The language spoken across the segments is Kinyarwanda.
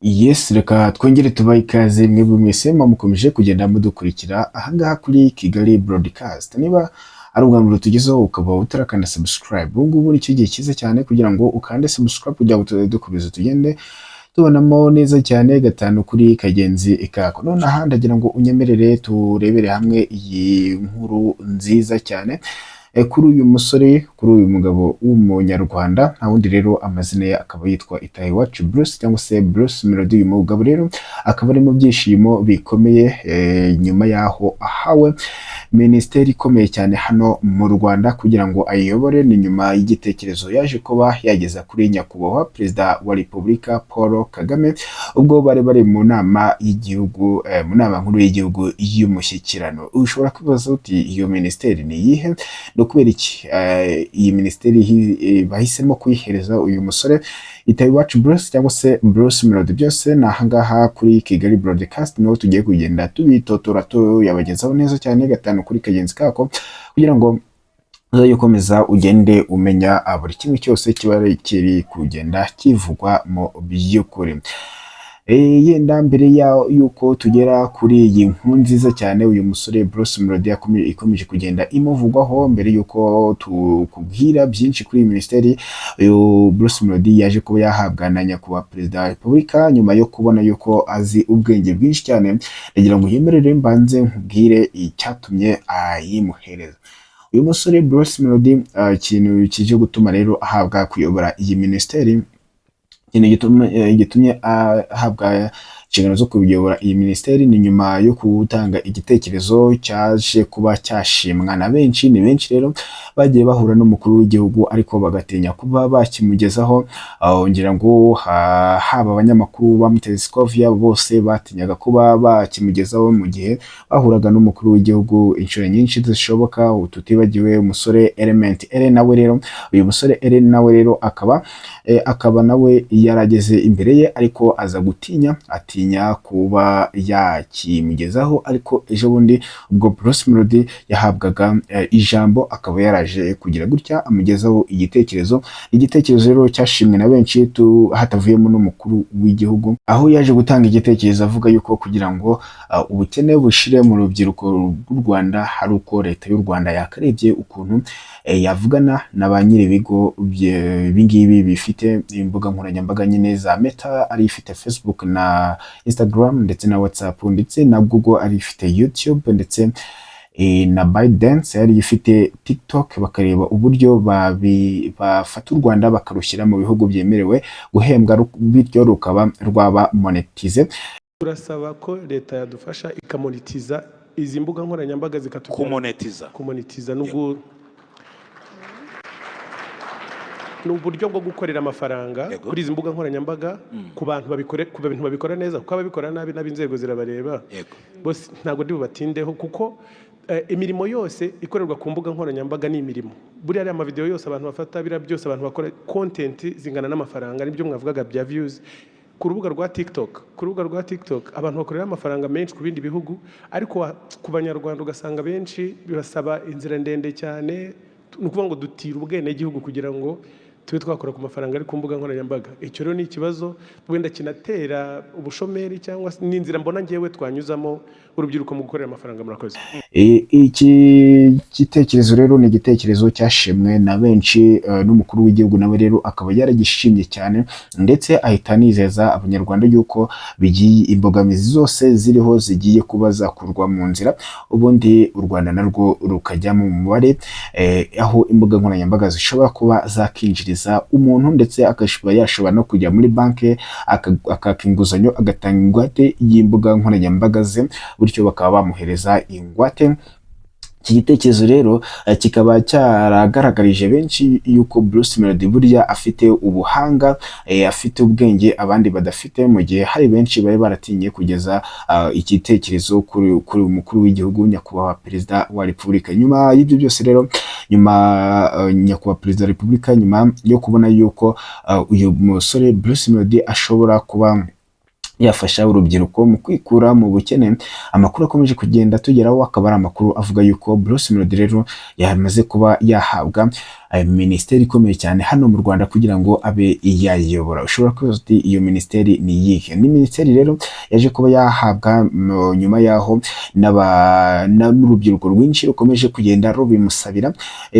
Yes, reka twongere tubahe ikaze mwebwe mwese mukomeje kugenda mudukurikira ahangaha kuri Kigali Broadcast. Niba ari ubwa mbere tugezeho ukaba utarakanda subscribe, ubu ngubu ni cyo gihe cyiza cyane kugira ngo ukande subscribe kugira ngo dukomeze tugende tubonamo neza cyane gatanu kuri kagenzi ikako. None aha ndagira ngo unyemerere turebere hamwe iyi nkuru nziza cyane kuri uyu musore, kuri uyu mugabo w'umunyarwanda, nta wundi rero amazina ye akaba yitwa Itahiwacu Bruce cyangwa se Bruce Melody. Uyu mugabo rero akaba ari mu byishimo bikomeye nyuma yaho ahawe minisiteri ikomeye cyane hano mu Rwanda kugira ngo ayobore. Ni nyuma y'igitekerezo yaje kuba yageza kuri nyakubahwa perezida wa Repubulika Paul Kagame ubwo bari mu nama y'igihugu, mu nama nkuru y'igihugu y'umushyikirano. Ushobora kwibaza uti iyo minisiteri ni iyihe? Kubera iki iyi minisiteri bahisemo kuyihereza uyu musore Itahiwacu Bruce cyangwa se Bruce Melody? Byose ni ahangaha kuri Kigali Broadcast, niho tugiye kugenda tubitotora tuyabagezaho neza cyane gatanu kuri kagenzi kako kugira ngo uzaye ukomeza ugende umenya buri kimwe cyose kiba kiri kugenda kivugwa mu by'ukuri. Yenda mbere yuko tugera kuri iyi nkuru nziza cyane uyu musore Bruce Melody ikomeje kugenda imuvugwaho, mbere yuko tukubwira byinshi kuri iyi minisiteri, uyu Bruce Melody yaje kuba yahabwa na nyakubahwa perezida wa Repubulika nyuma yo kubona yuko azi ubwenge bwinshi cyane. Ndagira ngo yemerere mbanze nkubwire icyatumye ayimuhereza uyu musore Bruce Melody. Ikintu kije gutuma rero ahabwa kuyobora iyi minisiteri, gitumye ahabwa inshingano zo kuyobora iyi minisiteri, ni nyuma yo gutanga igitekerezo cyaje kuba cyashimwa na benshi. Ni benshi rero bagiye bahura n'umukuru w'igihugu ariko bagatinya kuba bakimugezaho. Ngira ngo haba abanyamakuru ba Mutesi bose batinyaga kuba bakimugezaho mu gihe bahuraga n'umukuru w'igihugu inshuro nyinshi zishoboka. Tutibagiwe umusore Element Ellen nawe rero, uyu musore Ellen nawe rero akaba nawe yarageze imbere ye ariko aza atinya kuba yakimugezaho. Ariko ejo bundi ubwo Bruce Melody yahabwaga ijambo akaba yaraje kugira gutya amugezaho igitekerezo rero cyashimwe na benshi hatavuyemo n'umukuru w'igihugu, aho yaje gutanga igitekerezo avuga yuko kugira ngo ubukene bushire mu rubyiruko rw'u Rwanda hari uko leta y'u Rwanda yakarebye ukuntu yavugana na ba nyiri ibigo bingibi bifite imbuga nkoranyambaga nyine za Meta, ari ifite Facebook na Instagram ndetse na WhatsApp ndetse na Google, ari ifite YouTube ndetse na ByteDance, yari ifite TikTok. Bakareba uburyo bafata u Rwanda bakarushyira mu bihugu byemerewe guhembwa bityo rukaba rwaba monetize. Turasaba ko leta yadufasha ikamonetiza izi mbuga nkoranyambaga kumonetiza n'uburyo bwo gukorera amafaranga kuri izi mbuga nkoranyambaga ku bantu babikora neza, kuko ababikora nabi n'ab'inzego zirabareba. Bose ntabwo ndi bubatindeho kuko imirimo yose ikorerwa ku mbuga nkoranyambaga ni imirimo. Buriya ari amavideo yose abantu bafata, biriya byose abantu bakora content zingana n'amafaranga, nibyo mwavugaga bya views. Ku rubuga rwa TikTok abantu bakorera amafaranga menshi ku bindi bihugu, ariko ku banyarwanda ugasanga benshi bibasaba inzira ndende cyane. Ni ukuvuga ngo dutira ubwenegihugu kugira ngo tube twakora ku mafaranga ari ku mbuga nkoranyambaga. Icyo rero ni ikibazo wenda kinatera ubushomeri cyangwa n'inzira mbona ngewe twanyuzamo urubyiruko mu gukorera amafaranga. Murakoze. Iki gitekerezo rero ni igitekerezo cyashimwe na benshi, n'umukuru w'igihugu nawe rero akaba yaragishimye cyane, ndetse ahita anizeza abanyarwanda yuko imbogamizi zose ziriho zigiye kuba zakurwa mu nzira, ubundi u Rwanda narwo rukajya mu mubare aho imbuga nkoranyambaga zishobora kuba zakinjiriza umuntu, ndetse yashobora no kujya muri banki akaka inguzanyo agatanga ingwate y'imbuga nkoranyambaga ze, bityo bakaba bamuhereza ingwate. Iki gitekerezo rero kikaba cyaragaragarije benshi yuko Bruce Melody burya afite ubuhanga, afite ubwenge abandi badafite, mu gihe hari benshi bari baratinye kugeza igitekerezo kuri umukuru w'igihugu nyakubahwa perezida wa Repubulika. Nyuma y'ibyo byose rero, nyakubahwa perezida wa Repubulika nyuma yo kubona yuko uyu musore Bruce Melody ashobora kuba yafasha urubyiruko mu kwikura mu bukene, amakuru akomeje kugenda tugeraho akaba ari amakuru avuga yuko Bruce Melody rero yamaze kuba yahabwa minisiteri ikomeye cyane hano mu Rwanda kugira ngo abe yayiyobora. Ushobora kubaza uti iyo minisiteri ni iyihe? Ni minisiteri rero yaje kuba yahabwa nyuma yaho n'urubyiruko rwinshi rukomeje kugenda rubimusabira,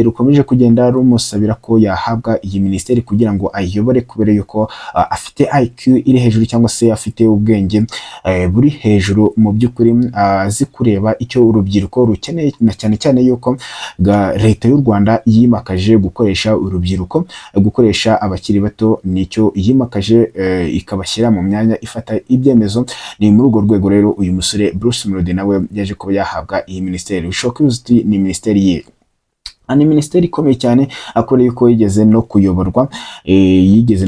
rukomeje kugenda rumusabira ko yahabwa iyi minisiteri kugira ngo ayiyobore, kubera yuko afite IQ iri hejuru cyangwa se afite ubwenge buri hejuru mu by'ukuri, azi kureba icyo urubyiruko rukeneye, na cyane cyane yuko leta y'u Rwanda yimakaje gukoresha urubyiruko, gukoresha abakiri bato, nicyo yimakaje ikabashyira mu myanya ifata ibyemezo. Ni muri urwo rwego rero uyu musore Bruce Melody nawe yaje kuba yahabwa iyi minisiteri. Ushobora ni minisiteri ye, ni minisiteri ikomeye cyane, akoreye ko yigeze no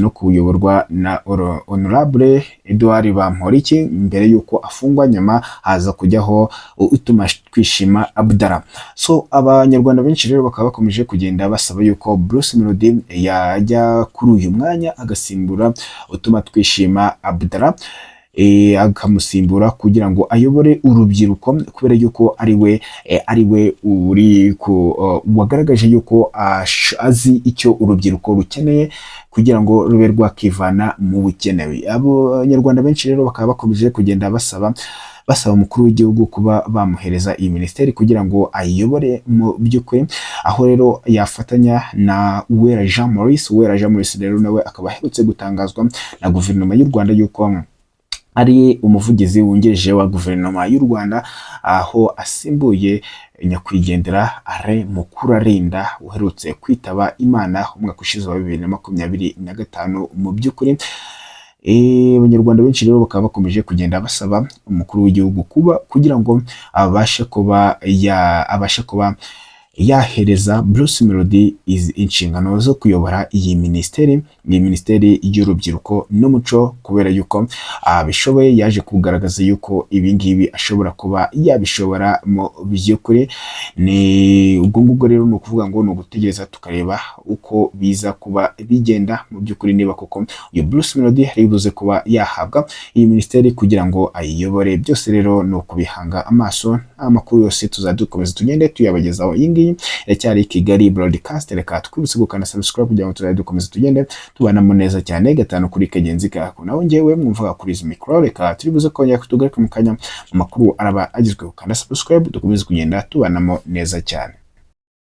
kuyoborwa na Honorable Edouard Bamporiki mbere yuko afungwa, nyuma haza kujyaho utuma twishima Abdallah. So abanyarwanda benshi rero bakaba bakomeje kugenda basaba yuko Bruce Melody yajya kuri uyu mwanya agasimbura utuma twishima Abdallah, akamusimbura kugira ngo ayobore urubyiruko, kubera yuko ari we uri wagaragaje yuko azi icyo urubyiruko rukeneye kugira ngo rube rwakivana mu bukene. Abanyarwanda benshi rero bakaba bakomeje kugenda basaba umukuru w'igihugu kuba bamuhereza iyi minisiteri kugira ngo ayiyobore mu by'ukuri, aho rero yafatanya na Uwera Jean Maurice. Uwera Jean Maurice rero nawe akaba aherutse gutangazwa na guverinoma y'u Rwanda yuko ari umuvugizi wungirije wa guverinoma y'u Rwanda, aho asimbuye nyakwigendera Alain Mukurarinda uherutse kwitaba Imana umwaka ushize wa 2025. Mu by'ukuri abanyarwanda benshi rero bakaba bakomeje kugenda basaba umukuru w'igihugu kugira ngo abashe kuba yahereza Bruce Melody inshingano zo kuyobora iyi minisiteri, ni minisiteri y'urubyiruko n'umuco, kubera yuko abishoboye, yaje kugaragaza yuko ibi ngibi ashobora kuba yabishobora mu by'ukuri. Ni ubwo ngubwo rero ni ukuvuga ngo ni ugutegereza tukareba uko biza kuba bigenda mu by'ukuri, niba koko uyu Bruce Melody hari buze kuba yahabwa iyi minisiteri kugira ngo ayiyobore. Byose rero ni ukubihanga amaso, amakuru yose tuzadukomeza tugende tuyabagezaho. Iyi ngiyi iracyari Kigali Broadcast, reka twibutse gukanda subscribe kugira ngo tuzadukomeza tugende tubanamo neza cyane gatanu kuri kagenzi kako. Naho njyewe mwumvaga kuri izi mikoro, reka turibuze kongera kutugaruka mu kanya mu makuru araba agizweho. Kanda subscribe dukomeze kugenda tubanamo neza cyane.